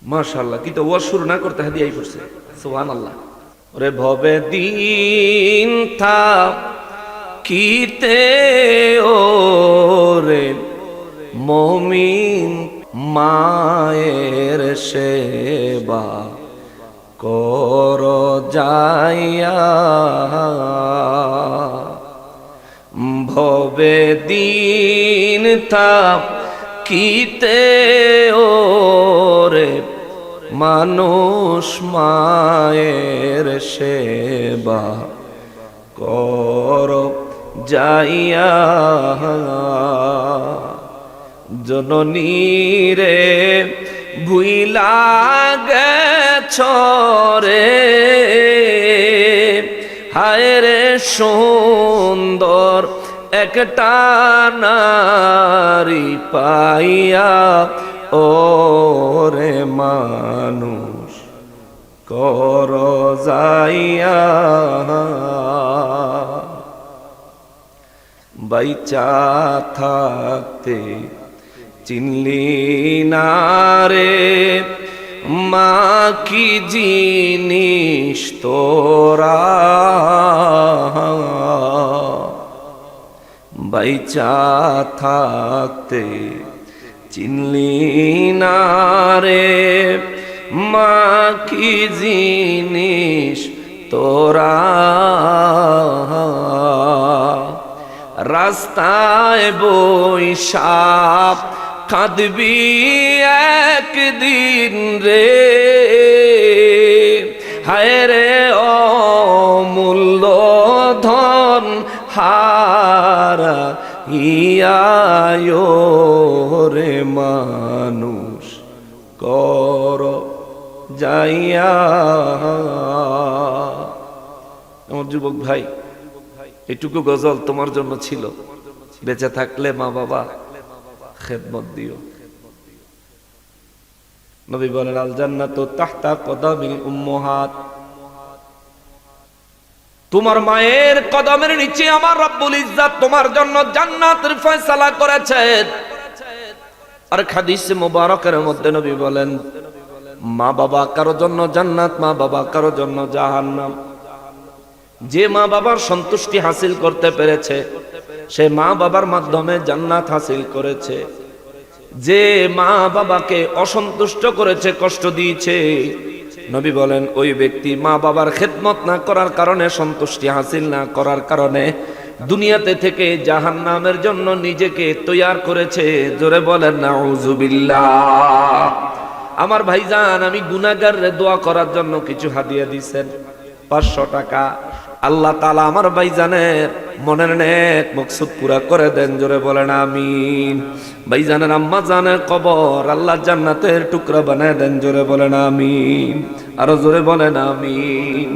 মাশাআল্লাহ, কি তো ওয়াজ শুরু না করতে হাদিয়াই পড়ছে। সুবহানাল্লাহ। ওরে ভবে দিন থা কিতে ওরে মুমিন মায়ের সেবা কর যাইয়া, ভবে দিন থা কিতে ওরে মানুষ মায়ের সেবা কর যাইয়া, জননী রে ভুইলা গেছ রে, হায় রে সুন্দর একটা নারী পাইয়া, ওরে মানুষ কর যাইয়া, বাইচা থাকতে চিনলি না রে মা কি জিনিস তোরা, বাইচা থাকতে চিনলি না রে মা কি জিনিস তোরা, রাস্তায় বৈশাখ কাঁদবি একদিন রে, হায় রে অমূল্য ধন হারা ইয়া রে মানুষ কর যাইয়া। আমার যুবক ভাই, এটুকু গজল তোমার জন্য ছিল। বেঁচে থাকলে মা বাবা খেদমত দিও। নবী বলেন আল জান্নাতু তাহতা কদামিল উম্মাহাত, তোমার মায়ের কদমের নিচে আমার রব্বুল ইজ্জত তোমার জন্য জান্নাতের ফয়সালা করেছেন। আর হাদিসে মুবারকের মধ্যে নবী বলেন মা বাবা কারো জন্য জান্নাত, মা বাবা কারো জন্য জাহান্নাম। যে মা বাবার সন্তুষ্টি হাসিল করতে পেরেছে সে মা বাবার মাধ্যমে জান্নাত হাসিল করেছে। যে মা বাবাকে অসন্তুষ্ট করেছে, কষ্ট দিয়েছে, নবী বলেন ওই ব্যক্তি মা বাবার খেদমত না করার কারণে, সন্তুষ্টি হাসিল না করার কারণে দুনিয়াতে থেকে জাহান্নামের জন্য নিজেকে তৈয়ার করেছে। জোরে বলেন নাউজুবিল্লাহ। আমার ভাইজান, আমি গুনাহগাররে দোয়া করার জন্য কিছু হাদিয়া দিয়েছেন, 500 টাকা। আল্লাহ তাআলা আমার ভাইজানের মনের নেক মকসুদ পুরা করে দেন। জোরে বলেন আমিন। ভাইজানের আম্মা জানের কবর আল্লাহ জান্নাতের টুকরা বানায় দেন। জোরে বলেন আমিন। আরো জোরে বলেন আমিন।